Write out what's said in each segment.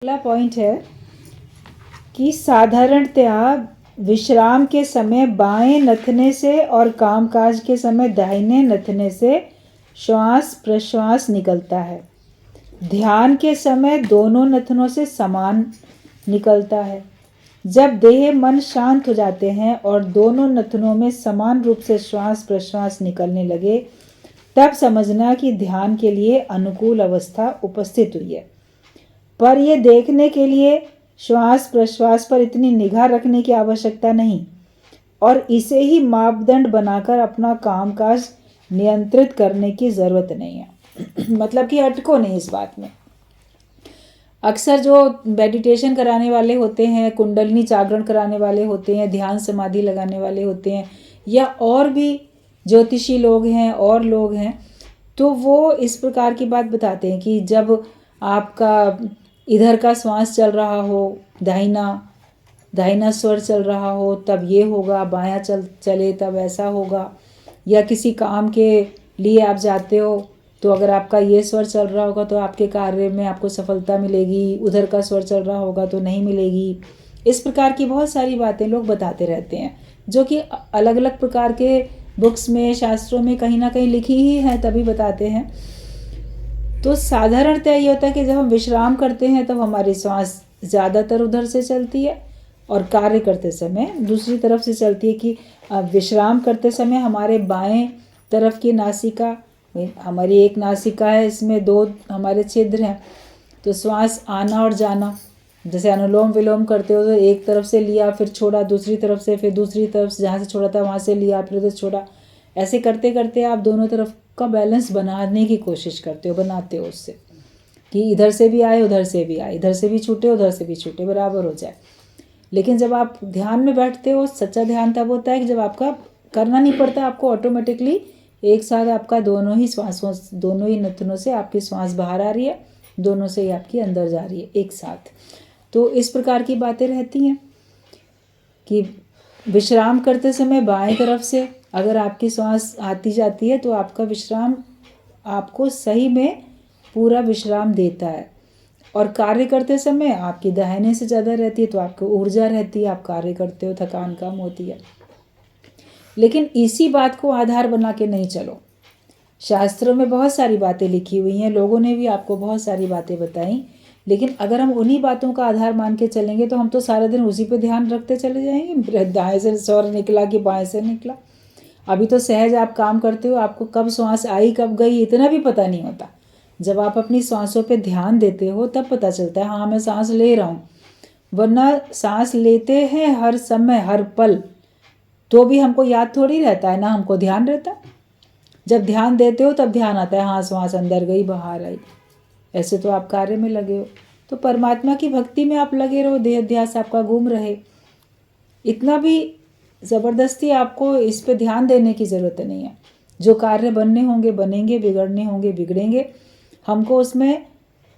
अगला पॉइंट है कि साधारणतया विश्राम के समय बाएं नथने से और कामकाज के समय दाहिने नथने से श्वास प्रश्वास निकलता है। ध्यान के समय दोनों नथनों से समान निकलता है। जब देह मन शांत हो जाते हैं और दोनों नथनों में समान रूप से श्वास प्रश्वास निकलने लगे, तब समझना कि ध्यान के लिए अनुकूल अवस्था उपस्थित हुई है। पर यह देखने के लिए श्वास प्रश्वास पर इतनी निगाह रखने की आवश्यकता नहीं और इसे ही मापदंड बनाकर अपना कामकाज नियंत्रित करने की ज़रूरत नहीं है। मतलब कि अटको नहीं इस बात में। अक्सर जो मेडिटेशन कराने वाले होते हैं, कुंडलिनी जागरण कराने वाले होते हैं, ध्यान समाधि लगाने वाले होते हैं, या और भी ज्योतिषी लोग हैं और लोग हैं, तो वो इस प्रकार की बात बताते हैं कि जब आपका इधर का श्वास चल रहा हो, दाहिना स्वर चल रहा हो, तब ये होगा, बायां चले तब ऐसा होगा। या किसी काम के लिए आप जाते हो तो अगर आपका ये स्वर चल रहा होगा तो आपके कार्य में आपको सफलता मिलेगी, उधर का स्वर चल रहा होगा तो नहीं मिलेगी। इस प्रकार की बहुत सारी बातें लोग बताते रहते हैं, जो कि अलग अलग प्रकार के बुक्स में, शास्त्रों में कहीं ना कहीं लिखी ही है, तभी बताते हैं। तो साधारणतः ये होता है कि जब हम विश्राम करते हैं तब हमारी श्वास ज़्यादातर उधर से चलती है और कार्य करते समय दूसरी तरफ से चलती है। कि विश्राम करते समय हमारे बाएं तरफ की नासिका, हमारी एक नासिका है, इसमें दो हमारे छिद्र हैं, तो श्वास आना और जाना, जैसे अनुलोम विलोम करते हो तो एक तरफ से लिया फिर छोड़ा, दूसरी तरफ से, फिर दूसरी तरफ से जहाँ से छोड़ा था वहाँ से लिया फिर उधर छोड़ा। ऐसे करते करते आप दोनों तरफ का बैलेंस बनाने की कोशिश करते हो, बनाते हो उससे कि इधर से भी आए उधर से भी आए, इधर से भी छूटे उधर से भी छूटे, बराबर हो जाए। लेकिन जब आप ध्यान में बैठते हो, सच्चा ध्यान तब होता है कि जब आपका करना नहीं पड़ता, आपको ऑटोमेटिकली एक साथ आपका दोनों ही श्वासों, दोनों ही नथनों से आपकी श्वास बाहर आ रही है, दोनों से ही आपकी अंदर जा रही है एक साथ। तो इस प्रकार की बातें रहती हैं कि विश्राम करते समय बाएं तरफ से अगर आपकी श्वास आती जाती है तो आपका विश्राम आपको सही में पूरा विश्राम देता है। और कार्य करते समय आपकी दाहिने से ज़्यादा रहती है तो आपको ऊर्जा रहती है, आप कार्य करते हो, थकान कम होती है। लेकिन इसी बात को आधार बना के नहीं चलो। शास्त्रों में बहुत सारी बातें लिखी हुई हैं, लोगों ने भी आपको बहुत सारी बातें बताई, लेकिन अगर हम उन्हीं बातों का आधार मान के चलेंगे तो हम तो सारा दिन उसी पे ध्यान रखते चले जाएंगे, दाएं से स्वर निकला कि बाएं से निकला। अभी तो सहज आप काम करते हो, आपको कब श्वास आई कब गई इतना भी पता नहीं होता। जब आप अपनी सांसों पे ध्यान देते हो तब पता चलता है हाँ मैं सांस ले रहा हूँ, वरना सांस लेते हैं हर समय हर पल, तो भी हमको याद थोड़ी रहता है, ना हमको ध्यान रहता। जब ध्यान देते हो तब ध्यान आता है हाँ श्वास अंदर गई बाहर आई, ऐसे तो आप कार्य में लगे हो। तो परमात्मा की भक्ति में आप लगे रहो, देह अध्यास आपका घूम रहे, इतना भी ज़बरदस्ती आपको इस पे ध्यान देने की ज़रूरत नहीं है। जो कार्य बनने होंगे बनेंगे, बिगड़ने होंगे बिगड़ेंगे, हमको उसमें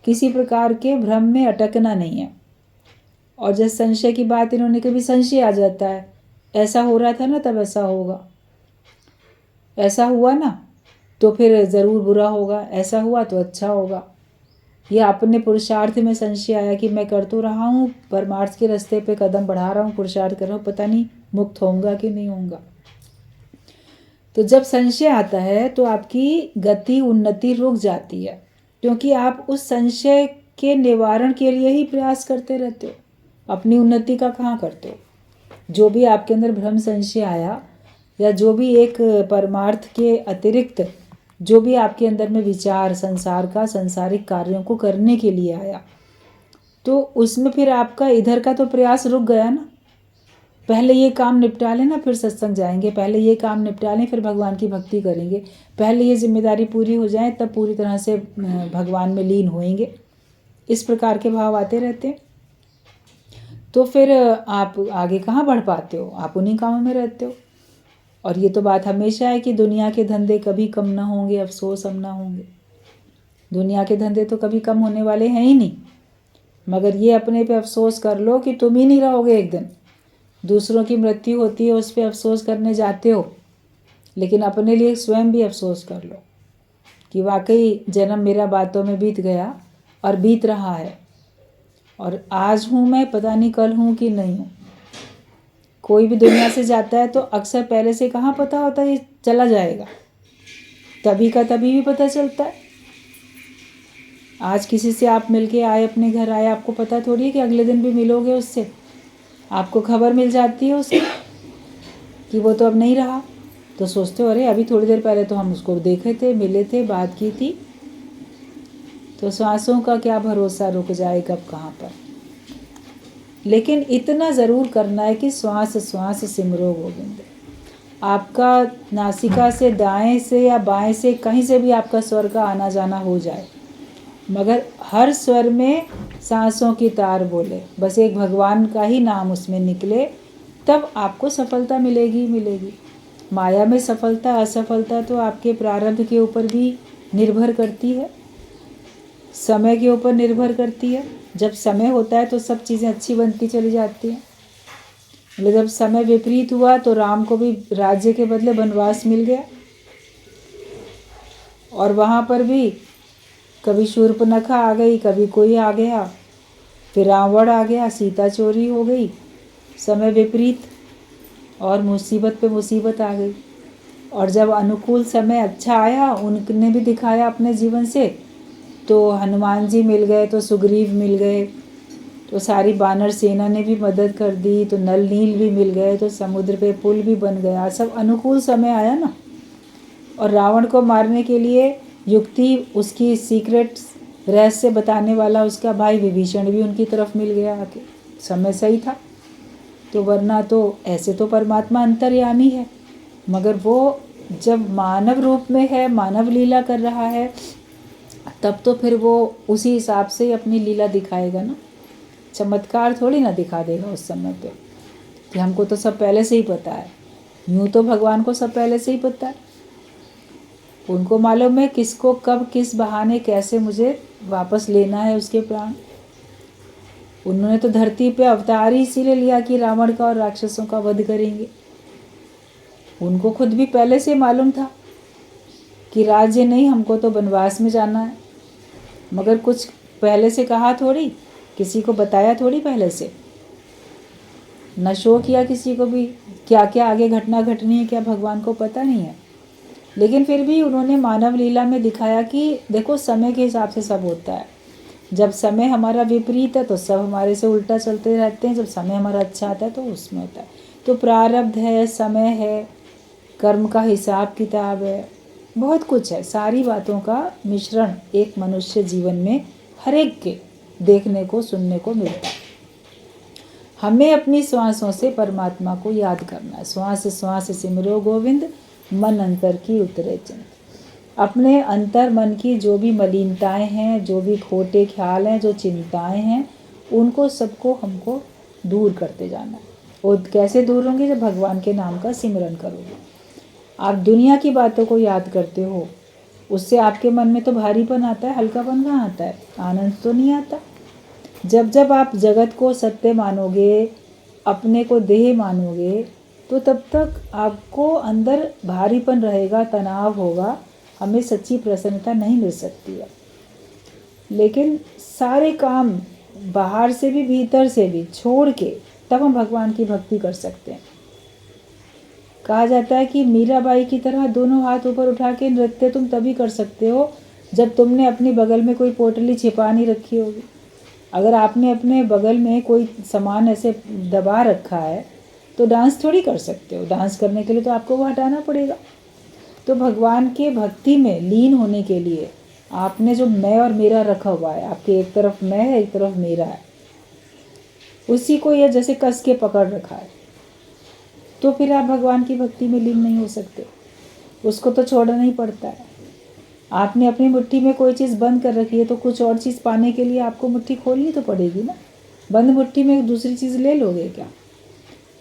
किसी प्रकार के भ्रम में अटकना नहीं है। और जैसे संशय की बात इन्होंने कभी, संशय आ जाता है, ऐसा हो रहा था ना तब ऐसा होगा, ऐसा हुआ ना तो फिर ज़रूर बुरा होगा, ऐसा हुआ तो अच्छा होगा। या अपने पुरुषार्थ में संशय आया कि मैं कर तो रहा हूँ, परमार्थ के रास्ते पे कदम बढ़ा रहा हूँ, पुरुषार्थ कर रहा हूँ, पता नहीं मुक्त होऊंगा कि नहीं होऊंगा। तो जब संशय आता है तो आपकी गति उन्नति रुक जाती है, क्योंकि आप उस संशय के निवारण के लिए ही प्रयास करते रहते हो, अपनी उन्नति का कहाँ करते हो। जो भी आपके अंदर भ्रम संशय आया, या जो भी एक परमार्थ के अतिरिक्त जो भी आपके अंदर में विचार संसार का, सांसारिक कार्यों को करने के लिए आया, तो उसमें फिर आपका इधर का तो प्रयास रुक गया ना। पहले ये काम निपटा लें ना फिर सत्संग जाएंगे, पहले ये काम निपटा लें फिर भगवान की भक्ति करेंगे, पहले ये जिम्मेदारी पूरी हो जाए तब पूरी तरह से भगवान में लीन होएंगे। इस प्रकार के भाव आते रहते हैं। तो फिर आप आगे कहाँ बढ़ पाते हो, आप उन्हीं कामों में रहते हो। और ये तो बात हमेशा है कि दुनिया के धंधे कभी कम ना होंगे, अफसोस हम ना होंगे। दुनिया के धंधे तो कभी कम होने वाले हैं ही नहीं, मगर ये अपने पे अफसोस कर लो कि तुम ही नहीं रहोगे एक दिन। दूसरों की मृत्यु होती है उस पर अफसोस करने जाते हो, लेकिन अपने लिए स्वयं भी अफसोस कर लो कि वाकई जन्म मेरा बातों में बीत गया और बीत रहा है। और आज हूँ मैं, पता नहीं कल हूँ कि नहीं हूँ। कोई भी दुनिया से जाता है तो अक्सर पहले से कहाँ पता होता है ये चला जाएगा, तभी का तभी भी पता चलता है। आज किसी से आप मिलके आए, अपने घर आए, आपको पता थोड़ी है कि अगले दिन भी मिलोगे उससे। आपको खबर मिल जाती है उसकी कि वो तो अब नहीं रहा, तो सोचते हो अरे अभी थोड़ी देर पहले तो हम उसको देखे थे, मिले थे, बात की थी। तो सांसों का क्या भरोसा, रुक जाए कब कहाँ पर। लेकिन इतना ज़रूर करना है कि श्वास श्वास सिमरो गोविंद। आपका नासिका से दाएं से या बाएं से कहीं से भी आपका स्वर का आना जाना हो जाए, मगर हर स्वर में सांसों की तार बोले, बस एक भगवान का ही नाम उसमें निकले, तब आपको सफलता मिलेगी मिलेगी। माया में सफलता असफलता तो आपके प्रारब्ध के ऊपर भी निर्भर करती है, समय के ऊपर निर्भर करती है। जब समय होता है तो सब चीज़ें अच्छी बनती चली जाती हैं, लेकिन जब समय विपरीत हुआ तो राम को भी राज्य के बदले वनवास मिल गया, और वहाँ पर भी कभी शूर्पणखा आ गई, कभी कोई आ गया, फिर रावण आ गया, सीता चोरी हो गई, समय विपरीत और मुसीबत पे मुसीबत आ गई। और जब अनुकूल समय अच्छा आया, उनने भी दिखाया अपने जीवन से, तो हनुमान जी मिल गए, तो सुग्रीव मिल गए, तो सारी वानर सेना ने भी मदद कर दी, तो नल नील भी मिल गए, तो समुद्र पे पुल भी बन गया, सब अनुकूल समय आया ना। और रावण को मारने के लिए युक्ति, उसकी सीक्रेट रहस्य बताने वाला उसका भाई विभीषण भी उनकी तरफ मिल गया आके, समय सही था। तो वरना तो ऐसे तो परमात्मा अंतर्यामी है, मगर वो जब मानव रूप में है, मानव लीला कर रहा है, तब तो फिर वो उसी हिसाब से ही अपनी लीला दिखाएगा ना। चमत्कार थोड़ी ना दिखा देगा उस समय पे कि हमको तो सब पहले से ही पता है। यूँ तो भगवान को सब पहले से ही पता है, उनको मालूम है किसको कब किस बहाने कैसे मुझे वापस लेना है उसके प्राण। उन्होंने तो धरती पे अवतार ही इसीलिए लिया कि रावण का और राक्षसों का वध करेंगे। उनको खुद भी पहले से मालूम था कि राज्य नहीं, हमको तो वनवास में जाना है, मगर कुछ पहले से कहा थोड़ी, किसी को बताया थोड़ी पहले से, न शो किया किसी को भी क्या क्या आगे घटना घटनी है, क्या भगवान को पता नहीं है। लेकिन फिर भी उन्होंने मानव लीला में दिखाया कि देखो समय के हिसाब से सब होता है। जब समय हमारा विपरीत है तो सब हमारे से उल्टा चलते रहते हैं, जब समय हमारा अच्छा आता है तो उसमें होता है। तो प्रारब्ध है, समय है, कर्म का हिसाब किताब है, बहुत कुछ है। सारी बातों का मिश्रण एक मनुष्य जीवन में हर एक के देखने को सुनने को मिलता है। हमें अपनी श्वासों से परमात्मा को याद करना है। श्वास श्वास सिमरो गोविंद, मन अंतर की उतरे चिंत। अपने अंतर मन की जो भी मलिनताएं हैं, जो भी खोटे ख्याल हैं, जो चिंताएं हैं, उनको सबको हमको दूर करते जाना है। और कैसे दूर होंगे? जब भगवान के नाम का सिमरन करोगे। आप दुनिया की बातों को याद करते हो, उससे आपके मन में तो भारीपन आता है, हल्कापन कहाँ आता है, आनंद तो नहीं आता। जब जब आप जगत को सत्य मानोगे, अपने को देह मानोगे, तो तब तक आपको अंदर भारीपन रहेगा, तनाव होगा, हमें सच्ची प्रसन्नता नहीं मिल सकती है। लेकिन सारे काम बाहर से भी भीतर से भी छोड़ के तब हम भगवान की भक्ति कर सकते हैं। कहा जाता है कि मीराबाई की तरह दोनों हाथ ऊपर उठा के नृत्य तुम तभी कर सकते हो जब तुमने अपनी बगल में कोई पोटली छिपा नहीं रखी होगी। अगर आपने अपने बगल में कोई सामान ऐसे दबा रखा है तो डांस थोड़ी कर सकते हो। डांस करने के लिए तो आपको वो हटाना पड़ेगा। तो भगवान के भक्ति में लीन होने के लिए आपने जो मैं और मेरा रखा हुआ है, आपके एक तरफ मैं है, एक तरफ मेरा है, उसी को ये जैसे कस के पकड़ रखा है, तो फिर आप भगवान की भक्ति में लीन नहीं हो सकते। उसको तो छोड़ना ही पड़ता है। आपने अपनी मुट्ठी में कोई चीज़ बंद कर रखी है तो कुछ और चीज़ पाने के लिए आपको मुट्ठी खोलनी तो पड़ेगी ना। बंद मुट्ठी में दूसरी चीज़ ले लोगे क्या?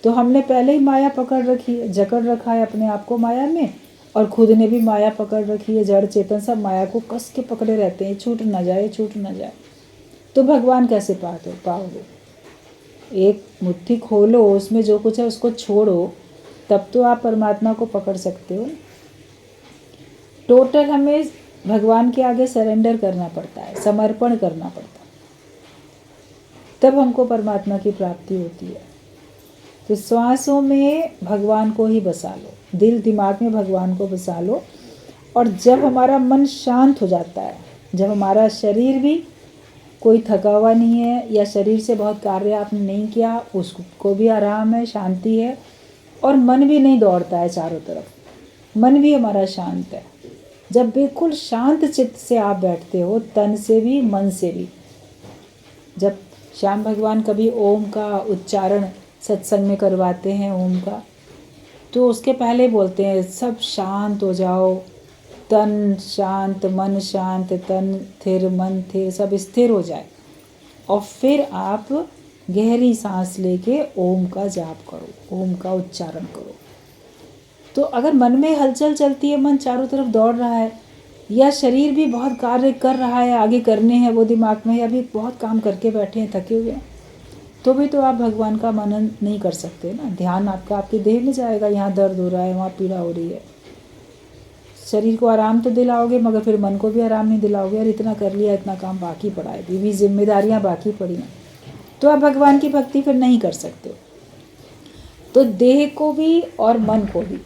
तो हमने पहले ही माया पकड़ रखी है, जकड़ रखा है अपने आप को माया में, और खुद ने भी माया पकड़ रखी है। जड़ चेतन सब माया को कस के पकड़े रहते हैं, छूट ना जाए, छूट ना जाए। तो भगवान कैसे पाओगे? एक मुट्ठी खोलो, उसमें जो कुछ है उसको छोड़ो, तब तो आप परमात्मा को पकड़ सकते हो। टोटल हमें भगवान के आगे सरेंडर करना पड़ता है, समर्पण करना पड़ता है। तब हमको परमात्मा की प्राप्ति होती है। तो श्वासों में भगवान को ही बसा लो, दिल दिमाग में भगवान को बसा लो। और जब हमारा मन शांत हो जाता है, जब हमारा शरीर भी कोई थका हुआ नहीं है या शरीर से बहुत कार्य आपने नहीं किया, उसको भी आराम है, शांति है, और मन भी नहीं दौड़ता है चारों तरफ, मन भी हमारा शांत है। जब बिल्कुल शांत चित्त से आप बैठते हो, तन से भी मन से भी, जब श्याम भगवान कभी ओम का उच्चारण सत्संग में करवाते हैं ओम का, तो उसके पहले बोलते हैं सब शांत हो जाओ, तन शांत, मन शांत, तन स्थिर, मन स्थिर, सब स्थिर हो जाए, और फिर आप गहरी सांस लेके ओम का जाप करो, ओम का उच्चारण करो। तो अगर मन में हलचल चलती है, मन चारों तरफ दौड़ रहा है, या शरीर भी बहुत कार्य कर रहा है, आगे करने हैं वो दिमाग में, या भी बहुत काम करके बैठे हैं, थके हुए हैं, तो भी तो आप भगवान का मनन नहीं कर सकते ना। ध्यान आपका आपकी देह में जाएगा, यहाँ दर्द हो रहा है, वहाँ पीड़ा हो रही है। शरीर को आराम तो दिलाओगे, मगर फिर मन को भी आराम नहीं दिलाओगे। और इतना कर लिया, इतना काम बाकी पड़ा है, बीवी जिम्मेदारियाँ बाकी पड़ी हैं, तो आप भगवान की भक्ति फिर नहीं कर सकते। तो देह को भी और मन को भी,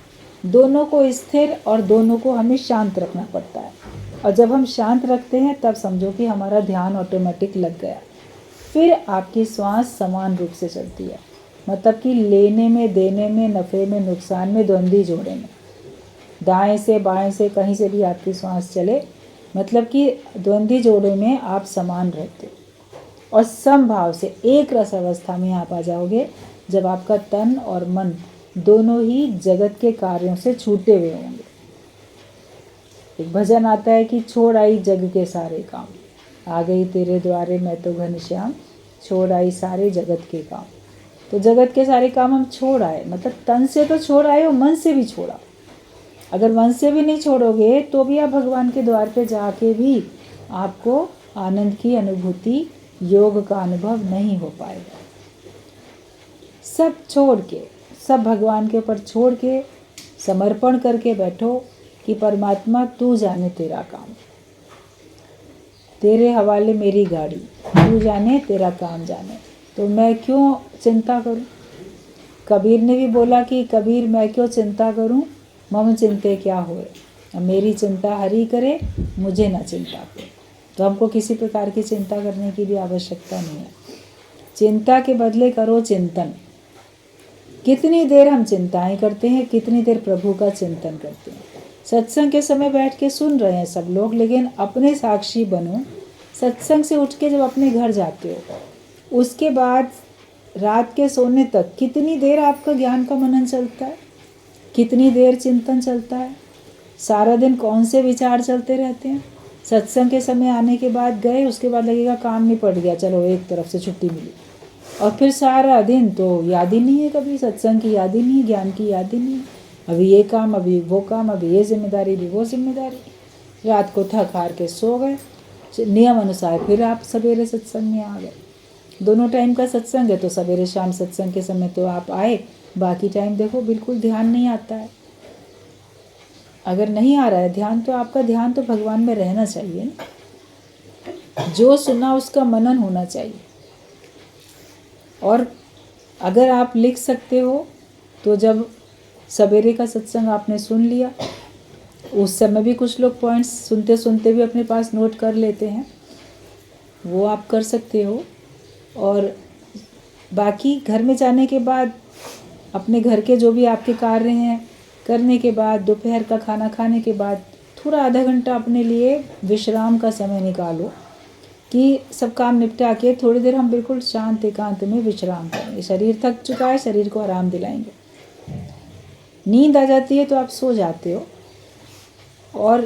दोनों को स्थिर और दोनों को हमें शांत रखना पड़ता है। और जब हम शांत रखते हैं तब समझो कि हमारा ध्यान ऑटोमेटिक लग गया। फिर आपकी श्वास समान रूप से चलती है, मतलब कि लेने में, देने में, नफ़े में, नुकसान में, द्वंद्वी जोड़े में, दाएं से बाएं से कहीं से भी आपकी श्वास चले, मतलब कि द्वंद्वी जोड़े में आप समान रहते हो। और समभाव से एक रस अवस्था में आप आ जाओगे, जब आपका तन और मन दोनों ही जगत के कार्यों से छूटे हुए होंगे। एक भजन आता है कि छोड़ आई जग के सारे काम, आ गई तेरे द्वारे मैं तो घनश्याम, छोड़ आई सारे जगत के काम। तो जगत के सारे काम हम छोड़ आए, मतलब तन से तो छोड़ आए और मन से भी छोड़ा। अगर मन से भी नहीं छोड़ोगे तो भी आप भगवान के द्वार पे जाके भी आपको आनंद की अनुभूति, योग का अनुभव नहीं हो पाएगा। सब छोड़ के, सब भगवान के ऊपर छोड़ के समर्पण करके बैठो कि परमात्मा तू जाने तेरा काम, तेरे हवाले मेरी गाड़ी, तू जाने तेरा काम जाने, तो मैं क्यों चिंता करूं। कबीर ने भी बोला कि कबीर मैं क्यों चिंता करूं, मम चिंते क्या होए, मेरी चिंता हरि करे, मुझे ना चिंता करे। तो हमको किसी प्रकार की चिंता करने की भी आवश्यकता नहीं है। चिंता के बदले करो चिंतन। कितनी देर हम चिंताएं करते हैं, कितनी देर प्रभु का चिंतन करते हैं। सत्संग के समय बैठ के सुन रहे हैं सब लोग, लेकिन अपने साक्षी बनो। सत्संग से उठ के जब अपने घर जाते हो, उसके बाद रात के सोने तक कितनी देर आपका ज्ञान का मनन चलता है, कितनी देर चिंतन चलता है, सारा दिन कौन से विचार चलते रहते हैं। सत्संग के समय आने के बाद गए, उसके बाद लगेगा काम निपट गया, चलो एक तरफ से छुट्टी मिली, और फिर सारा दिन तो याद ही नहीं है, कभी सत्संग की याद ही नहीं है, ज्ञान की याद ही नहीं है। अभी ये काम, अभी वो काम, अभी ये जिम्मेदारी, अभी वो जिम्मेदारी। रात को थक हार के सो गए, नियम अनुसार फिर आप सवेरे सत्संग में आ गए। दोनों टाइम का सत्संग है, तो सवेरे शाम सत्संग के समय तो आप आए, बाकी टाइम देखो बिल्कुल ध्यान नहीं आता है। अगर नहीं आ रहा है ध्यान, तो आपका ध्यान तो भगवान में रहना चाहिए ना। जो सुना उसका मनन होना चाहिए। और अगर आप लिख सकते हो तो जब सवेरे का सत्संग आपने सुन लिया, उस समय भी कुछ लोग पॉइंट्स सुनते सुनते भी अपने पास नोट कर लेते हैं, वो आप कर सकते हो। और बाकी घर में जाने के बाद अपने घर के जो भी आपके कार्य हैं करने के बाद, दोपहर का खाना खाने के बाद थोड़ा आधा घंटा अपने लिए विश्राम का समय निकालो कि सब काम निपटा के थोड़ी देर हम बिल्कुल शांत एकांत में विश्राम करेंगे। शरीर थक चुका है, शरीर को आराम दिलाएंगे। नींद आ जाती है तो आप सो जाते हो, और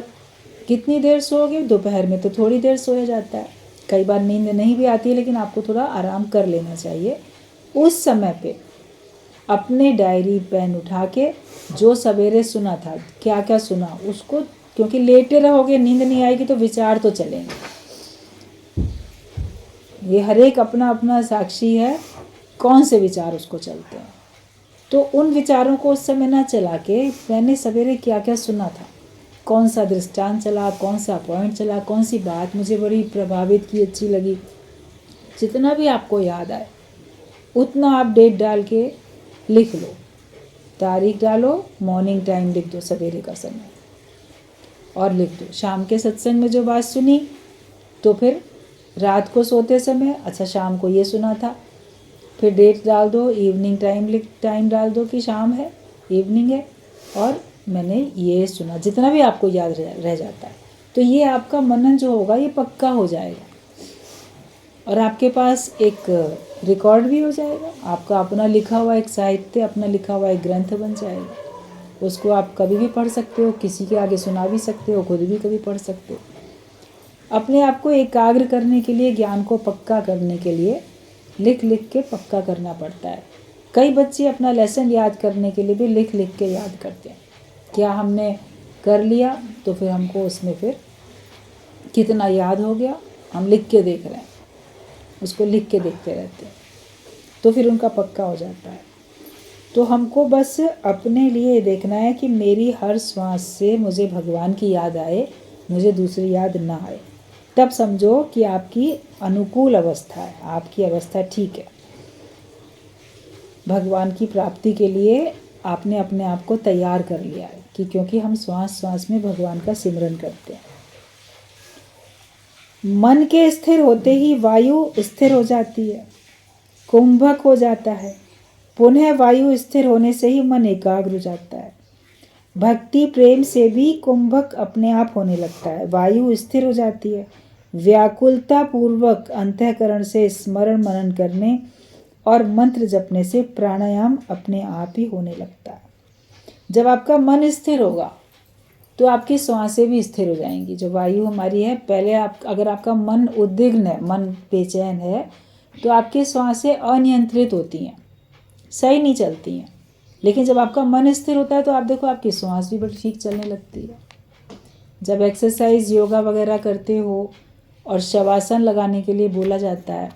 कितनी देर सोओगे, दोपहर में तो थोड़ी देर सोया जाता है। कई बार नींद नहीं भी आती है, लेकिन आपको थोड़ा आराम कर लेना चाहिए। उस समय पे अपने डायरी पेन उठा के जो सवेरे सुना था, क्या क्या सुना उसको, क्योंकि लेटे रहोगे नींद नहीं आएगी तो विचार तो चलेंगे। ये हर एक अपना अपना साक्षी है कौन से विचार उसको चलते हैं। तो उन विचारों को उस समय ना चला के मैंने सवेरे क्या क्या सुना था, कौन सा दृष्टांत चला, कौन सा पॉइंट चला, कौन सी बात मुझे बड़ी प्रभावित की, अच्छी लगी, जितना भी आपको याद आए उतना आप डेट डाल के लिख लो, तारीख डालो, मॉर्निंग टाइम लिख दो, सवेरे का समय, और लिख दो शाम के सत्संग में जो बात सुनी, तो फिर रात को सोते समय अच्छा शाम को ये सुना था, फिर डेट डाल दो, इवनिंग टाइम डाल दो कि शाम है, इवनिंग है, और मैंने ये सुना, जितना भी आपको याद रह जाता है। तो ये आपका मनन जो होगा ये पक्का हो जाएगा, और आपके पास एक रिकॉर्ड भी हो जाएगा, आपका अपना लिखा हुआ एक साहित्य, अपना लिखा हुआ एक ग्रंथ बन जाएगा। उसको आप कभी भी पढ़ सकते हो, किसी के आगे सुना भी सकते हो, खुद भी कभी पढ़ सकते हो। अपने आप को एकाग्र करने के लिए, ज्ञान को पक्का करने के लिए लिख लिख के पक्का करना पड़ता है। कई बच्चे अपना लेसन याद करने के लिए भी लिख लिख के याद करते हैं। क्या हमने कर लिया तो फिर हमको उसमें फिर कितना याद हो गया, हम लिख के देख रहे हैं, उसको लिख के देखते रहते हैं, तो फिर उनका पक्का हो जाता है। तो हमको बस अपने लिए देखना है कि मेरी हर श्वास से मुझे भगवान की याद आए, मुझे दूसरी याद ना आए। तब समझो कि आपकी अनुकूल अवस्था है, आपकी अवस्था ठीक है। भगवान की प्राप्ति के लिए आपने अपने आप को तैयार कर लिया है, कि क्योंकि हम श्वास श्वास में भगवान का सिमरन करते हैं। मन के स्थिर होते ही वायु स्थिर हो जाती है, कुंभक हो जाता है। पुनः वायु स्थिर होने से ही मन एकाग्र हो जाता है। भक्ति प्रेम से भी कुंभक अपने आप होने लगता है, वायु स्थिर हो जाती है। व्याकुलता पूर्वक अंतःकरण से स्मरण मनन करने और मंत्र जपने से प्राणायाम अपने आप ही होने लगता है। जब आपका मन स्थिर होगा तो आपकी श्वासें भी स्थिर हो जाएंगी। जो वायु हमारी है, पहले अगर आपका मन उद्विग्न है, मन बेचैन है, तो आपकी श्वासें अनियंत्रित होती हैं, सही नहीं चलती हैं। लेकिन जब आपका मन स्थिर होता है तो आप देखो आपकी श्वास भी बड़ी ठीक चलने लगती है। जब एक्सरसाइज योगा वगैरह करते हो और शवासन लगाने के लिए बोला जाता है,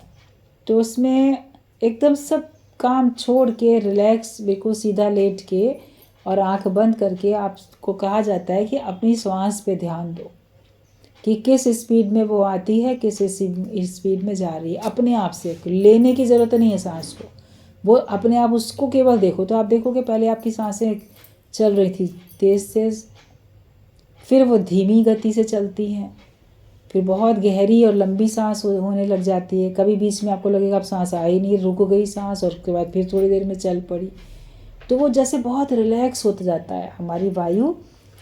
तो उसमें एकदम सब काम छोड़ के रिलैक्स, बिल्कुल सीधा लेट के और आंख बंद करके आपको कहा जाता है कि अपनी श्वास पे ध्यान दो, कि किस स्पीड में वो आती है, किस स्पीड में जा रही है। अपने आप से लेने की ज़रूरत नहीं है सांस को, वो अपने आप उसको केवल देखो। तो आप देखोगे पहले आपकी सांसें चल रही थी तेज़ तेज़, फिर वो धीमी गति से चलती हैं, फिर बहुत गहरी और लंबी सांस होने लग जाती है। कभी बीच में आपको लगेगा अब सांस आ ही नहीं, रुक गई सांस, और उसके बाद फिर थोड़ी देर में चल पड़ी। तो वो जैसे बहुत रिलैक्स होता जाता है, हमारी वायु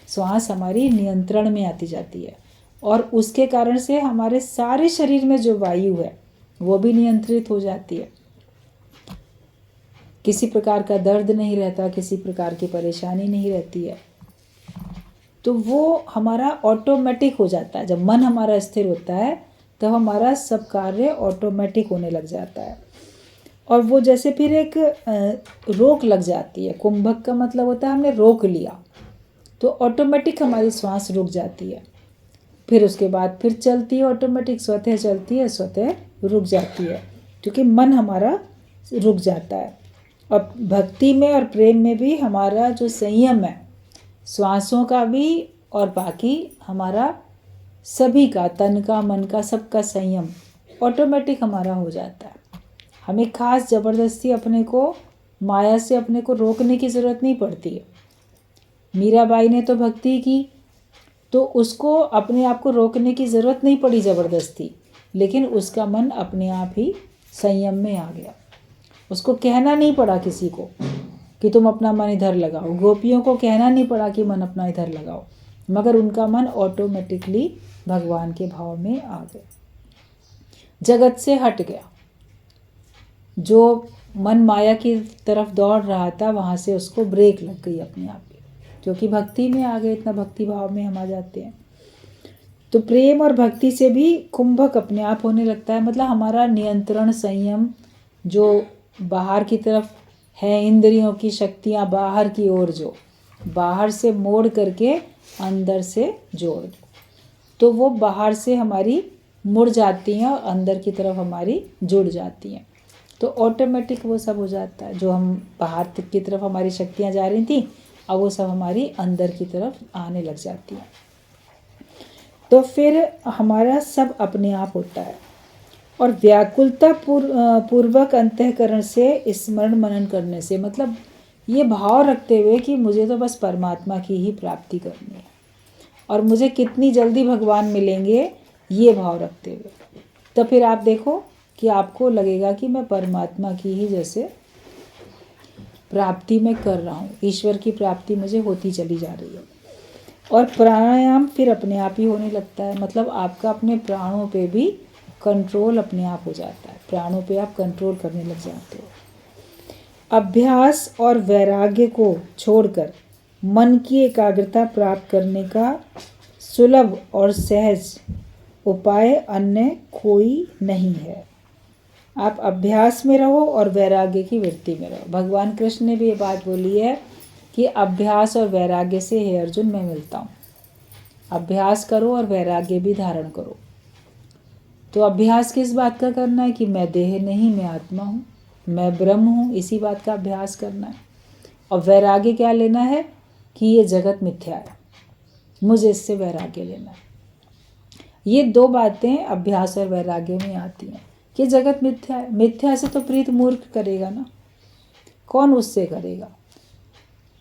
श्वास हमारी नियंत्रण में आती जाती है, और उसके कारण से हमारे सारे शरीर में जो वायु है वो भी नियंत्रित हो जाती है। किसी प्रकार का दर्द नहीं रहता, किसी प्रकार की परेशानी नहीं रहती है। तो वो हमारा ऑटोमेटिक हो जाता है। जब मन हमारा स्थिर होता है तब हमारा सब कार्य ऑटोमेटिक होने लग जाता है, और वो जैसे फिर एक रोक लग जाती है। कुंभक का मतलब होता है हमने रोक लिया, तो ऑटोमेटिक हमारी श्वास रुक जाती है। फिर उसके बाद फिर चलती है ऑटोमेटिक, स्वतः चलती है, स्वतः रुक जाती है, क्योंकि मन हमारा रुक जाता है। और भक्ति में और प्रेम में भी हमारा जो संयम है, श्वासों का भी और बाकी हमारा सभी का, तन का, मन का, सबका संयम ऑटोमेटिक हमारा हो जाता है। हमें खास ज़बरदस्ती अपने को, माया से अपने को रोकने की ज़रूरत नहीं पड़ती है। मीराबाई ने तो भक्ति की, तो उसको अपने आप को रोकने की ज़रूरत नहीं पड़ी ज़बरदस्ती, लेकिन उसका मन अपने आप ही संयम में आ गया। उसको कहना नहीं पड़ा किसी को कि तुम अपना मन इधर लगाओ, गोपियों को कहना नहीं पड़ा कि मन अपना इधर लगाओ, मगर उनका मन ऑटोमेटिकली भगवान के भाव में आ गया, जगत से हट गया। जो मन माया की तरफ दौड़ रहा था वहाँ से उसको ब्रेक लग गई अपने आप ही, क्योंकि भक्ति में आ गए, इतना भक्ति भाव में हम आ जाते हैं। तो प्रेम और भक्ति से भी कुंभक अपने आप होने लगता है। मतलब हमारा नियंत्रण, संयम जो बाहर की तरफ है, इंद्रियों की शक्तियाँ बाहर की ओर, जो बाहर से मोड़ करके अंदर से जोड़ दो, तो वो बाहर से हमारी मुड़ जाती हैं और अंदर की तरफ हमारी जुड़ जाती हैं। तो ऑटोमेटिक वो सब हो जाता है। जो हम बाहर की तरफ हमारी शक्तियाँ जा रही थी, अब वो सब हमारी अंदर की तरफ आने लग जाती हैं। तो फिर हमारा सब अपने आप होता है। और व्याकुलता पूर्वक अंतःकरण से स्मरण मनन करने से, मतलब ये भाव रखते हुए कि मुझे तो बस परमात्मा की ही प्राप्ति करनी है और मुझे कितनी जल्दी भगवान मिलेंगे, ये भाव रखते हुए, तो फिर आप देखो कि आपको लगेगा कि मैं परमात्मा की ही जैसे प्राप्ति मैं कर रहा हूँ, ईश्वर की प्राप्ति मुझे होती चली जा रही है। और प्राणायाम फिर अपने आप ही होने लगता है, मतलब आपका अपने प्राणों पे भी कंट्रोल अपने आप हो जाता है, प्राणों पे आप कंट्रोल करने लग जाते हो। अभ्यास और वैराग्य को छोड़कर मन की एकाग्रता प्राप्त करने का सुलभ और सहज उपाय अन्य कोई नहीं है। आप अभ्यास में रहो और वैराग्य की वृत्ति में रहो। भगवान कृष्ण ने भी ये बात बोली है कि अभ्यास और वैराग्य से हे अर्जुन मैं मिलता हूँ। अभ्यास करो और वैराग्य भी धारण करो। तो अभ्यास किस बात का करना है कि मैं देह नहीं, मैं आत्मा हूँ, मैं ब्रह्म हूँ, इसी बात का अभ्यास करना है। और वैराग्य क्या लेना है कि ये जगत मिथ्या है, मुझे इससे वैराग्य लेना है। ये दो बातें अभ्यास और वैराग्य में आती हैं कि जगत मिथ्या है। मिथ्या से तो प्रीत मूर्ख करेगा ना, कौन उससे करेगा।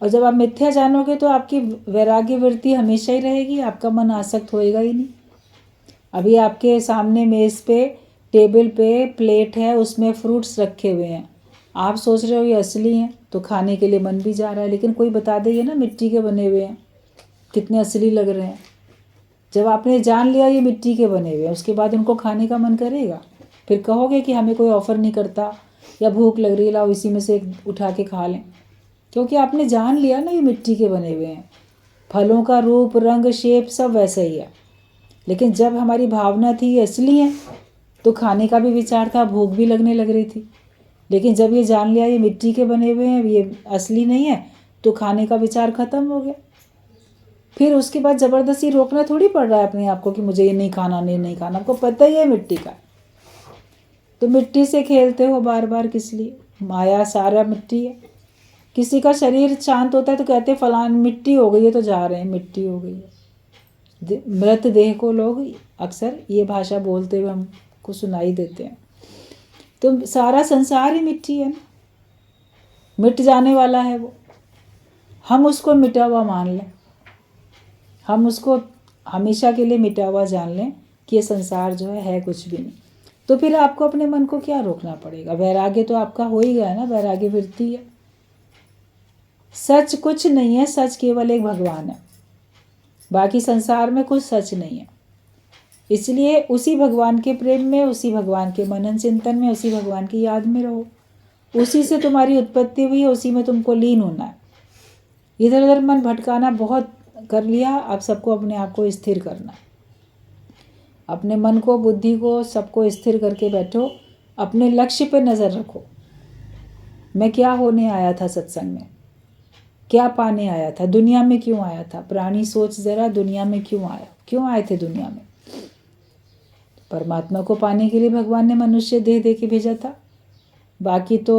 और जब आप मिथ्या जानोगे तो आपकी वैराग्य वृत्ति हमेशा ही रहेगी, आपका मन आसक्त होएगा ही नहीं। अभी आपके सामने मेज़ पे टेबल पे प्लेट है, उसमें फ्रूट्स रखे हुए हैं, आप सोच रहे हो ये असली हैं तो खाने के लिए मन भी जा रहा है, लेकिन कोई बता देगा ना मिट्टी के बने हुए हैं, कितने असली लग रहे हैं। जब आपने जान लिया ये मिट्टी के बने हुए हैं, उसके बाद उनको खाने का मन करेगा? फिर कहोगे कि हमें कोई ऑफ़र नहीं करता या भूख लग रही है लाओ इसी में से एक उठा के खा लें, क्योंकि आपने जान लिया ना ये मिट्टी के बने हुए हैं। फलों का रूप रंग शेप सब वैसा ही है, लेकिन जब हमारी भावना थी ये असली है तो खाने का भी विचार था, भूख भी लगने लग रही थी। लेकिन जब ये जान लिया ये मिट्टी के बने हुए हैं, ये असली नहीं है, तो खाने का विचार ख़त्म हो गया। फिर उसके बाद ज़बरदस्ती रोकना थोड़ी पड़ रहा है अपने आप को कि मुझे ये नहीं खाना, नहीं खाना। आपको पता ही है मिट्टी का, तो मिट्टी से खेलते हो बार बार किस लिए? माया सारा मिट्टी है। किसी का शरीर शांत होता है तो कहते हैं फलान मिट्टी हो गई है तो जा रहे हैं, मिट्टी हो गई है। मृत देह को लोग अक्सर ये भाषा बोलते हुए हमको सुनाई देते हैं। तो सारा संसार ही मिट्टी है ना, मिट जाने वाला है वो। हम उसको मिटा हुआ मान लें, हम उसको हमेशा के लिए मिटा हुआ जान लें कि ये संसार जो है कुछ भी नहीं। तो फिर आपको अपने मन को क्या रोकना पड़ेगा? वैराग्य तो आपका हो ही गया ना, वैराग्य वृत्ति है। सच कुछ नहीं है, सच केवल एक भगवान है, बाकी संसार में कुछ सच नहीं है। इसलिए उसी भगवान के प्रेम में, उसी भगवान के मनन चिंतन में, उसी भगवान की याद में रहो। उसी से तुम्हारी उत्पत्ति हुई है, उसी में तुमको लीन होना है। इधर उधर मन भटकाना बहुत कर लिया, अब सबको अपने आप को स्थिर करना है। अपने मन को, बुद्धि को, सबको स्थिर करके बैठो, अपने लक्ष्य पर नज़र रखो। मैं क्या होने आया था सत्संग में, क्या पाने आया था, दुनिया में क्यों आया था? प्राणी सोच ज़रा, दुनिया में क्यों आया, क्यों आए थे दुनिया में? परमात्मा को पाने के लिए भगवान ने मनुष्य देह दे के भेजा था। बाकी तो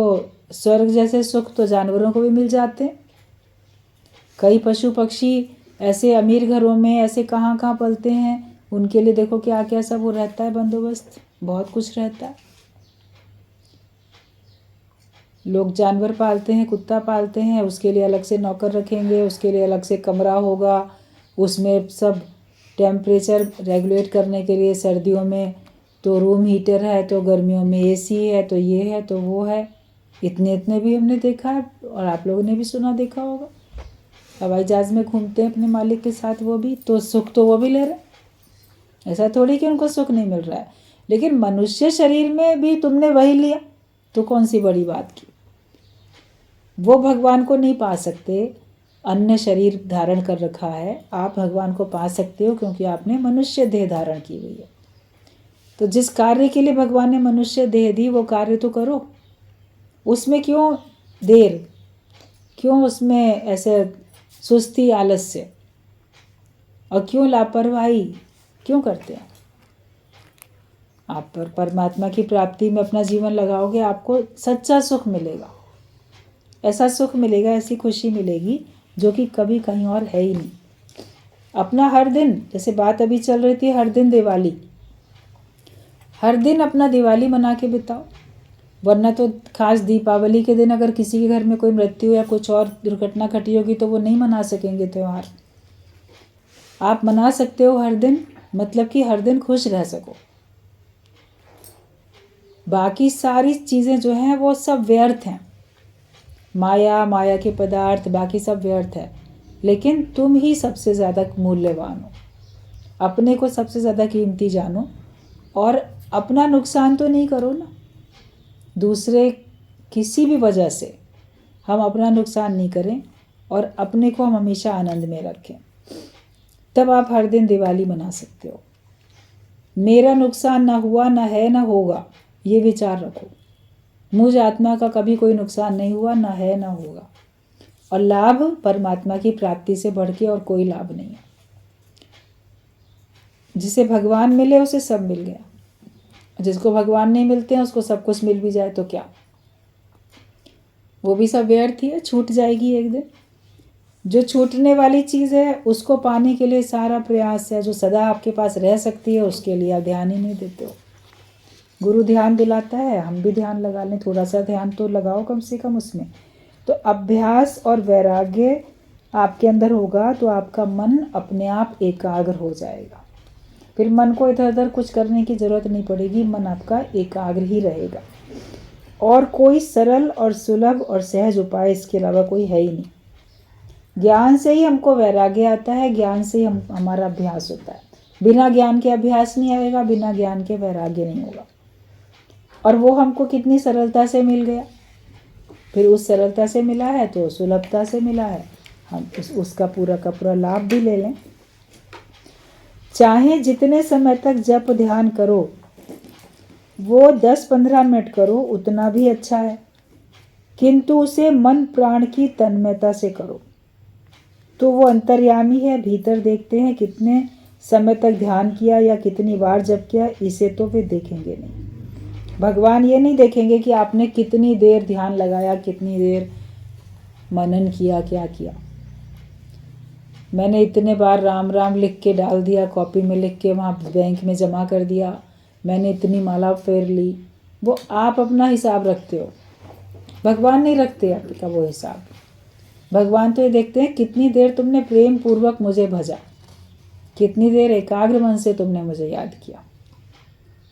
स्वर्ग जैसे सुख तो जानवरों को भी मिल जाते हैं। कई पशु पक्षी ऐसे अमीर घरों में ऐसे कहाँ कहाँ पलते हैं, उनके लिए देखो क्या क्या सब वो रहता है, बंदोबस्त बहुत कुछ रहता है। लोग जानवर पालते हैं, कुत्ता पालते हैं, उसके लिए अलग से नौकर रखेंगे, उसके लिए अलग से कमरा होगा, उसमें सब टेम्परेचर रेगुलेट करने के लिए, सर्दियों में तो रूम हीटर है, तो गर्मियों में एसी है, तो ये है तो वो है। इतने भी हमने देखा है और आप लोगों ने भी सुना देखा होगा। हवाई जहाज़ में घूमते हैं अपने मालिक के साथ, वो भी तो सुख तो वो भी ले रहे हैं। ऐसा थोड़ी कि उनको सुख नहीं मिल रहा है, लेकिन मनुष्य शरीर में भी तुमने वही लिया तो कौन सी बड़ी बात की। वो भगवान को नहीं पा सकते, अन्य शरीर धारण कर रखा है। आप भगवान को पा सकते हो क्योंकि आपने मनुष्य देह धारण की हुई है। तो जिस कार्य के लिए भगवान ने मनुष्य देह दी वो कार्य तो करो। उसमें क्यों देर, क्यों उसमें ऐसे सुस्ती आलस्य, और क्यों लापरवाही क्यों करते हैं? आप परमात्मा की प्राप्ति में अपना जीवन लगाओगे, आपको सच्चा सुख मिलेगा। ऐसा सुख मिलेगा, ऐसी खुशी मिलेगी जो कि कभी कहीं और है ही नहीं। अपना हर दिन, जैसे बात अभी चल रही थी, हर दिन दिवाली, हर दिन अपना दिवाली मना के बिताओ, वरना तो खास दीपावली के दिन अगर किसी के घर में कोई मृत्यु या कुछ और दुर्घटना घटी होगी तो वो नहीं मना सकेंगे त्यौहार। आप मना सकते हो हर दिन, मतलब कि हर दिन खुश रह सको। बाकी सारी चीज़ें जो हैं वो सब व्यर्थ हैं, माया के पदार्थ बाकी सब व्यर्थ है, लेकिन तुम ही सबसे ज़्यादा मूल्यवान हो। अपने को सबसे ज़्यादा कीमती जानो और अपना नुकसान तो नहीं करो ना। दूसरे किसी भी वजह से हम अपना नुकसान नहीं करें और अपने को हम हमेशा आनंद में रखें, तब आप हर दिन दिवाली मना सकते हो। मेरा नुकसान ना हुआ, ना है, ना होगा, ये विचार रखो। मुझ आत्मा का कभी कोई नुकसान नहीं हुआ, ना है, ना होगा। और लाभ परमात्मा की प्राप्ति से बढ़ के और कोई लाभ नहीं है। जिसे भगवान मिले उसे सब मिल गया, जिसको भगवान नहीं मिलते हैं उसको सब कुछ मिल भी जाए तो क्या, वो भी सब व्यर्थ ही है, छूट जाएगी एक दिन। जो छूटने वाली चीज़ है उसको पाने के लिए सारा प्रयास है, जो सदा आपके पास रह सकती है उसके लिए आप ध्यान ही नहीं देते हो। गुरु ध्यान दिलाता है, हम भी ध्यान लगा लें, थोड़ा सा ध्यान तो लगाओ कम से कम उसमें। तो अभ्यास और वैराग्य आपके अंदर होगा तो आपका मन अपने आप एकाग्र हो जाएगा। फिर मन को इधर उधर कुछ करने की ज़रूरत नहीं पड़ेगी, मन आपका एकाग्र ही रहेगा। और कोई सरल और सुलभ और सहज उपाय इसके अलावा कोई है ही नहीं। ज्ञान से ही हमको वैराग्य आता है, ज्ञान से ही हमारा अभ्यास होता है। बिना ज्ञान के अभ्यास नहीं आएगा, बिना ज्ञान के वैराग्य नहीं होगा। और वो हमको कितनी सरलता से मिल गया, फिर उस सरलता से मिला है तो सुलभता से मिला है, हम उसका पूरा का पूरा लाभ भी ले लें। चाहे जितने समय तक जप ध्यान करो, वो 10-15 मिनट करो, उतना भी अच्छा है, किंतु उसे मन प्राण की तन्मयता से करो। तो वो अंतर्यामी है, भीतर देखते हैं कितने समय तक ध्यान किया या कितनी बार जप किया, इसे तो वे देखेंगे नहीं। भगवान ये नहीं देखेंगे कि आपने कितनी देर ध्यान लगाया, कितनी देर मनन किया, क्या किया। मैंने इतने बार राम राम लिख के डाल दिया, कॉपी में लिख के वहाँ बैंक में जमा कर दिया, मैंने इतनी माला फेर ली, वो आप अपना हिसाब रखते हो, भगवान नहीं रखते आपका वो हिसाब। भगवान तो ये देखते हैं कितनी देर तुमने प्रेम पूर्वक मुझे भजा, कितनी देर एकाग्र मन से तुमने मुझे याद किया।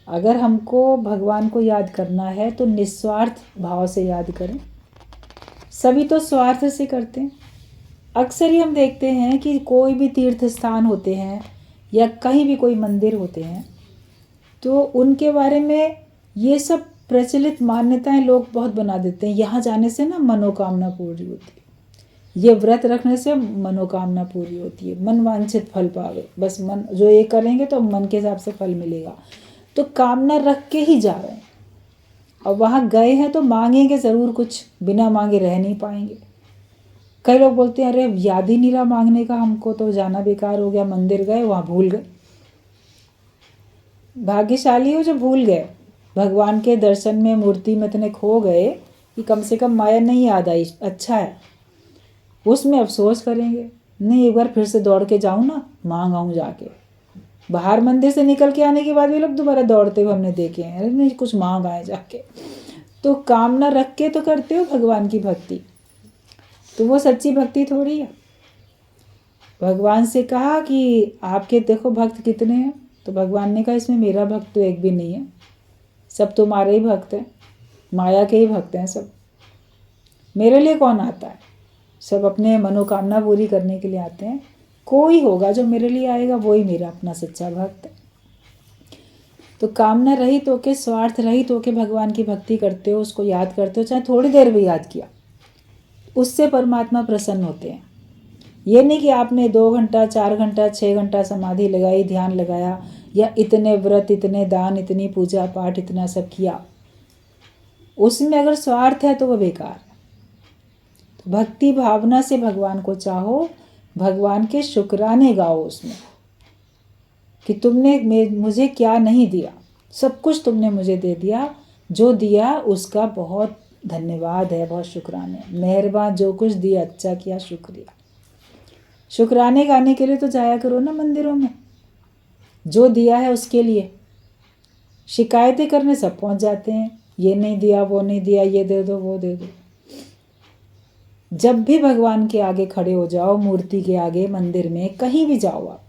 अगर हमको भगवान को याद करना है तो निस्वार्थ भाव से याद करें। सभी तो स्वार्थ से करते हैं। अक्सर ही हम देखते हैं कि कोई भी तीर्थ स्थान होते हैं या कहीं भी कोई मंदिर होते हैं तो उनके बारे में ये सब प्रचलित मान्यताएं लोग बहुत बना देते हैं। यहाँ जाने से ना मनोकामना पूरी होती है, ये व्रत रखने से मनोकामना पूरी होती है, मन वांछित फल पावे, बस मन जो ये करेंगे तो मन के हिसाब से फल मिलेगा। तो कामना रख के ही जा रहे हैं और वहाँ गए हैं तो मांगेंगे ज़रूर कुछ, बिना मांगे रह नहीं पाएंगे। कई लोग बोलते हैं अरे याद ही नहीं रहा मांगने का, हमको तो जाना बेकार हो गया, मंदिर गए वहाँ भूल गए। भाग्यशाली हो जो भूल गए, भगवान के दर्शन में मूर्ति में इतने खो गए कि कम से कम माया नहीं याद आई, अच्छा है। उसमें अफसोस करेंगे, नहीं एक बार फिर से दौड़ के जाऊँ ना, मांग आऊँ जाके। बाहर मंदिर से निकल के आने के बाद भी लोग दोबारा दौड़ते हुए हमने देखे हैं, अरे नहीं कुछ मांग आए जाके। तो कामना रख के तो करते हो भगवान की भक्ति, तो वो सच्ची भक्ति थोड़ी है। भगवान से कहा कि आपके देखो भक्त कितने हैं, तो भगवान ने कहा इसमें मेरा भक्त तो एक भी नहीं है, सब तुम्हारे ही भक्त हैं, माया के ही भक्त हैं सब। मेरे लिए कौन आता है, सब अपने मनोकामना पूरी करने के लिए आते हैं। कोई होगा जो मेरे लिए आएगा, वही मेरा अपना सच्चा भक्त है। तो कामना रहित होके, स्वार्थ रहित होके भगवान की भक्ति करते हो, उसको याद करते हो, चाहे थोड़ी देर भी याद किया, उससे परमात्मा प्रसन्न होते हैं। ये नहीं कि आपने 2 घंटा 4 घंटा 6 घंटा समाधि लगाई, ध्यान लगाया, या इतने व्रत, इतने दान, इतनी पूजा पाठ, इतना सब किया, उसमें अगर स्वार्थ है तो वह बेकार है। तो भक्ति भावना से भगवान को चाहो, भगवान के शुक्राने गाओ उसमें कि तुमने मुझे क्या नहीं दिया, सब कुछ तुमने मुझे दे दिया, जो दिया उसका बहुत धन्यवाद है, बहुत शुक्राने, मेहरबान, जो कुछ दिया अच्छा किया, शुक्रिया। शुक्राने गाने के लिए तो जाया करो ना मंदिरों में, जो दिया है उसके लिए। शिकायतें करने सब पहुंच जाते हैं, ये नहीं दिया, वो नहीं दिया, ये दे दो, वो दे दो। जब भी भगवान के आगे खड़े हो जाओ, मूर्ति के आगे, मंदिर में, कहीं भी जाओ आप,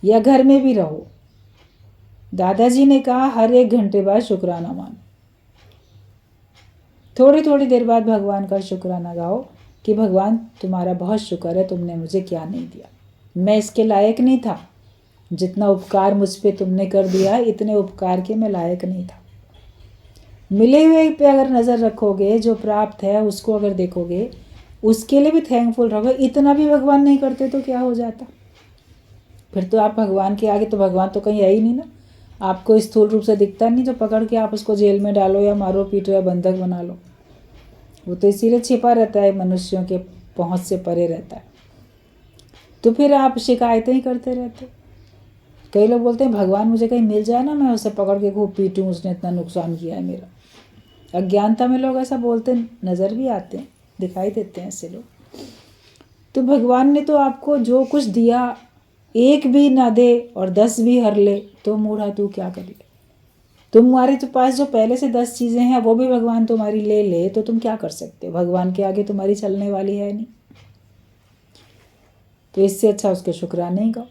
या घर में भी रहो, दादाजी ने कहा हर 1 घंटे बाद शुक्राना मानो। थोड़ी थोड़ी देर बाद भगवान का शुक्राना गाओ कि भगवान तुम्हारा बहुत शुक्र है, तुमने मुझे क्या नहीं दिया, मैं इसके लायक नहीं था, जितना उपकार मुझ पे तुमने कर दिया, इतने उपकार के मैं लायक नहीं था। मिले हुए पे अगर नज़र रखोगे, जो प्राप्त है उसको अगर देखोगे, उसके लिए भी थैंकफुल रहोगे। इतना भी भगवान नहीं करते तो क्या हो जाता? फिर तो आप भगवान के आगे, तो भगवान तो कहीं है ही नहीं ना। आपको स्थूल रूप से दिखता नहीं, जो पकड़ के आप उसको जेल में डालो या मारो पीटो या बंधक बना लो। वो तो इसीलिए छिपा रहता है, मनुष्यों के पहुंच से परे रहता है। तो फिर आप शिकायतें ही करते रहते। कई लोग बोलते हैं भगवान मुझे कहीं मिल जाए ना, मैं उसे पकड़ के खूब पीटूं, उसने इतना नुकसान किया है मेरा। अज्ञानता में लोग ऐसा बोलते नज़र भी आते हैं, दिखाई देते हैं ऐसे लोग। तो भगवान ने तो आपको जो कुछ दिया, 1 भी ना दे और 10 भी हर ले, तो मूढ़ा तू क्या कर ले। तुम्हारे तो पास जो पहले से 10 चीज़ें हैं, वो भी भगवान तुम्हारी ले ले, तो तुम क्या कर सकते हो? भगवान के आगे तुम्हारी चलने वाली है नहीं। तो इससे अच्छा उसके शुक्राने ही गाओ,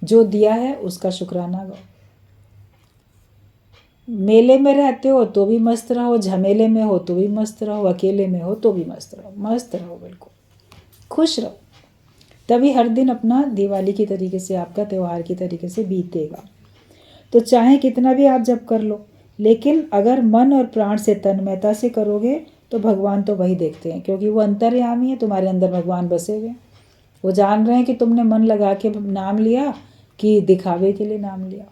जो दिया है उसका शुक्राना गाओ। मेले में रहते हो तो भी मस्त रहो, झमेले में हो तो भी मस्त रहो, अकेले में हो तो भी मस्त रहो, मस्त रहो, बिल्कुल खुश रहो। तभी हर दिन अपना दिवाली की तरीके से, आपका त्यौहार की तरीके से बीतेगा। तो चाहे कितना भी आप जप कर लो, लेकिन अगर मन और प्राण से, तन्मयता से करोगे, तो भगवान तो वही देखते हैं, क्योंकि वो अंतर्यामी है, तुम्हारे अंदर भगवान बसे हुए। वो जान रहे हैं कि तुमने मन लगा के नाम लिया कि दिखावे के लिए नाम लिया।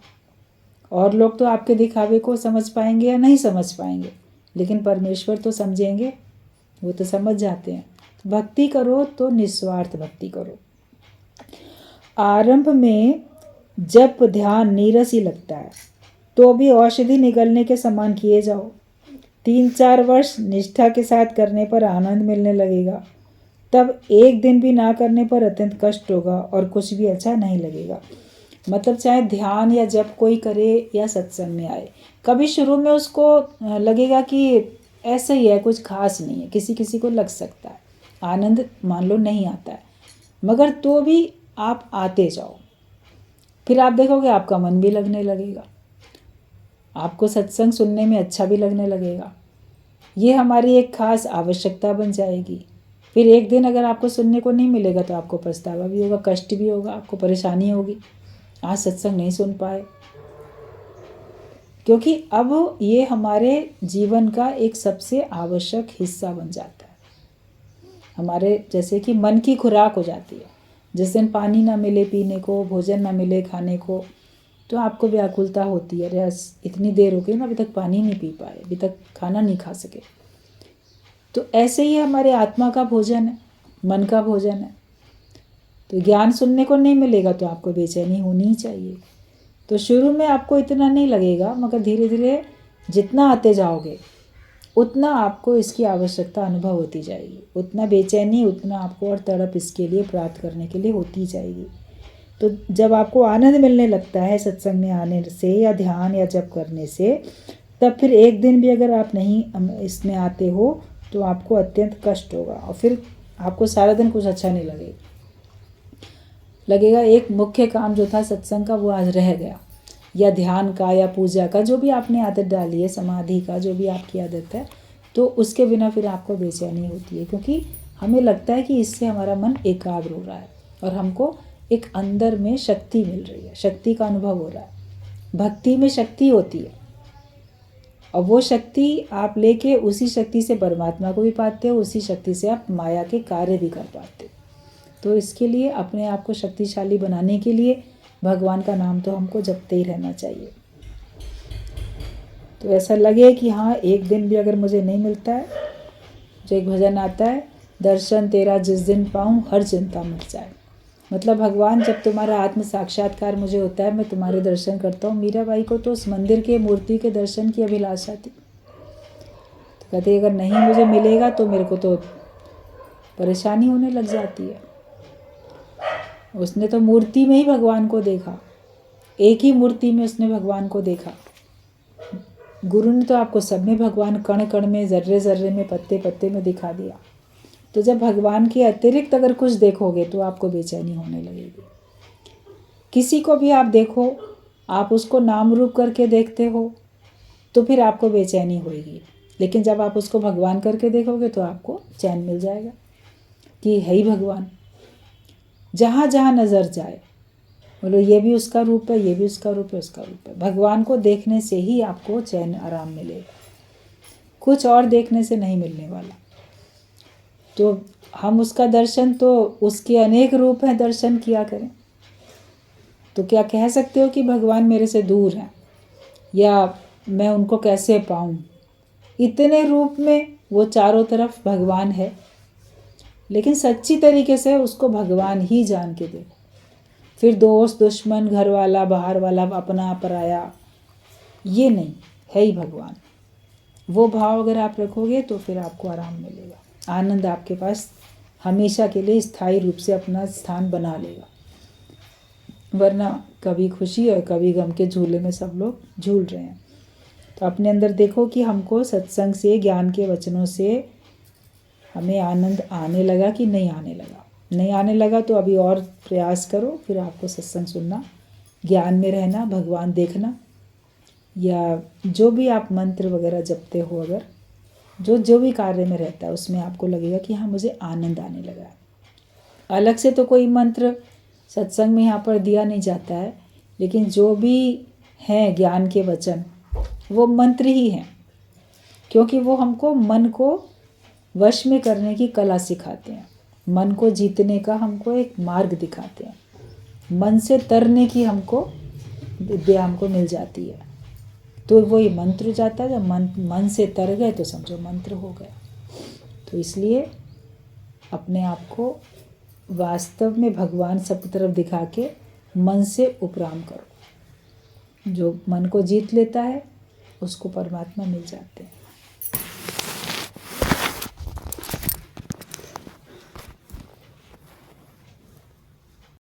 और लोग तो आपके दिखावे को समझ पाएंगे या नहीं समझ पाएंगे, लेकिन परमेश्वर तो समझेंगे, वो तो समझ जाते हैं। भक्ति करो तो निस्वार्थ भक्ति करो। आरंभ में जप ध्यान नीरस ही लगता है, तो भी औषधि निगलने के समान किए जाओ। 3-4 वर्ष निष्ठा के साथ करने पर आनंद मिलने लगेगा। तब 1 दिन भी ना करने पर अत्यंत कष्ट होगा और कुछ भी अच्छा नहीं लगेगा। मतलब चाहे ध्यान या जप कोई करे या सत्संग में आए, कभी शुरू में उसको लगेगा कि ऐसा ही है, कुछ खास नहीं है। किसी किसी को लग सकता है, आनंद मान लो नहीं आता है, मगर तो भी आप आते जाओ, फिर आप देखोगे आपका मन भी लगने लगेगा, आपको सत्संग सुनने में अच्छा भी लगने लगेगा। ये हमारी एक खास आवश्यकता बन जाएगी। फिर एक दिन अगर आपको सुनने को नहीं मिलेगा तो आपको पछतावा भी होगा, कष्ट भी होगा, आपको परेशानी होगी, आज सत्संग नहीं सुन पाए। क्योंकि अब ये हमारे जीवन का एक सबसे आवश्यक हिस्सा बन जाता है, हमारे जैसे कि मन की खुराक हो जाती है। जिस दिन पानी ना मिले पीने को, भोजन ना मिले खाने को, तो आपको व्याकुलता होती है, अरे इतनी देर हो गई ना, अभी तक पानी नहीं पी पाए, अभी तक खाना नहीं खा सके। तो ऐसे ही हमारे आत्मा का भोजन है, मन का भोजन है। तो ज्ञान सुनने को नहीं मिलेगा तो आपको बेचैनी होनी ही चाहिए। तो शुरू में आपको इतना नहीं लगेगा, मगर धीरे धीरे जितना आते जाओगे उतना आपको इसकी आवश्यकता अनुभव होती जाएगी, उतना बेचैनी, उतना आपको और तड़प इसके लिए प्राप्त करने के लिए होती जाएगी। तो जब आपको आनंद मिलने लगता है सत्संग में आने से या ध्यान या जप करने से, तब फिर 1 दिन भी अगर आप नहीं इसमें आते हो तो आपको अत्यंत कष्ट होगा, और फिर आपको सारा दिन कुछ अच्छा नहीं लगेगा। एक मुख्य काम जो था सत्संग का वो आज रह गया, या ध्यान का या पूजा का, जो भी आपने आदत डाली है, समाधि का जो भी आपकी आदत है, तो उसके बिना फिर आपको बेचैनी होती है, क्योंकि हमें लगता है कि इससे हमारा मन एकाग्र हो रहा है और हमको एक अंदर में शक्ति मिल रही है, शक्ति का अनुभव हो रहा है। भक्ति में शक्ति होती है, और वो शक्ति आप लेके उसी शक्ति से परमात्मा को भी पाते हो, उसी शक्ति से आप माया के कार्य भी कर पाते हो। तो इसके लिए अपने आप को शक्तिशाली बनाने के लिए भगवान का नाम तो हमको जपते ही रहना चाहिए। तो ऐसा लगे कि हाँ, 1 दिन भी अगर मुझे नहीं मिलता है, जो एक भजन आता है, दर्शन तेरा जिस दिन पाऊँ हर चिंता मिट जाए। मतलब भगवान, जब तुम्हारा आत्म साक्षात्कार मुझे होता है, मैं तुम्हारे दर्शन करता हूँ। मीराबाई को तो उस मंदिर के मूर्ति के दर्शन की अभिलाषा थी, तो कहते अगर नहीं मुझे मिलेगा तो मेरे को तो परेशानी होने लग जाती है। उसने तो मूर्ति में ही भगवान को देखा, एक ही मूर्ति में उसने भगवान को देखा, गुरु ने तो आपको सब में भगवान कण कण में, जर्रे जर्रे में, पत्ते पत्ते में दिखा दिया। तो जब भगवान के अतिरिक्त अगर कुछ देखोगे तो आपको बेचैनी होने लगेगी। किसी को भी आप देखो, आप उसको नाम रूप करके देखते हो तो फिर आपको बेचैनी होगी, लेकिन जब आप उसको भगवान करके देखोगे तो आपको चैन मिल जाएगा कि है ही भगवान। जहाँ जहाँ नज़र जाए बोलो ये भी उसका रूप है, ये भी उसका रूप है, उसका रूप है। भगवान को देखने से ही आपको चैन आराम मिलेगा, कुछ और देखने से नहीं मिलने वाला। तो हम उसका दर्शन, तो उसके अनेक रूप हैं, दर्शन किया करें। तो क्या कह सकते हो कि भगवान मेरे से दूर हैं या मैं उनको कैसे पाऊँ? इतने रूप में वो चारों तरफ भगवान है, लेकिन सच्ची तरीके से उसको भगवान ही जान के देखो। फिर दोस्त, दुश्मन, घर वाला, बाहर वाला, अपना पराया, ये नहीं, है ही भगवान। वो भाव अगर आप रखोगे तो फिर आपको आराम मिलेगा, आनंद आपके पास हमेशा के लिए स्थायी रूप से अपना स्थान बना लेगा। वरना कभी खुशी और कभी गम के झूले में सब लोग झूल रहे हैं। तो अपने अंदर देखो कि हमको सत्संग से, ज्ञान के वचनों से हमें आनंद आने लगा कि नहीं आने लगा। नहीं आने लगा तो अभी और प्रयास करो, फिर आपको सत्संग सुनना, ज्ञान में रहना, भगवान देखना, या जो भी आप मंत्र वगैरह जपते हो, अगर जो भी कार्य में रहता है उसमें आपको लगेगा कि हाँ मुझे आनंद आने लगा है। अलग से तो कोई मंत्र सत्संग में यहाँ पर दिया नहीं जाता है, लेकिन जो भी हैं ज्ञान के वचन वो मंत्र ही हैं, क्योंकि वो हमको मन को वश में करने की कला सिखाते हैं, मन को जीतने का हमको एक मार्ग दिखाते हैं, मन से तरने की हमको विद्या हमको मिल जाती है। तो वो ये मंत्र हो जाता है। जब मन से तर गए तो समझो मंत्र हो गया। तो इसलिए अपने आप को वास्तव में भगवान सब तरफ दिखा के मन से उपराम करो। जो मन को जीत लेता है उसको परमात्मा मिल जाते हैं।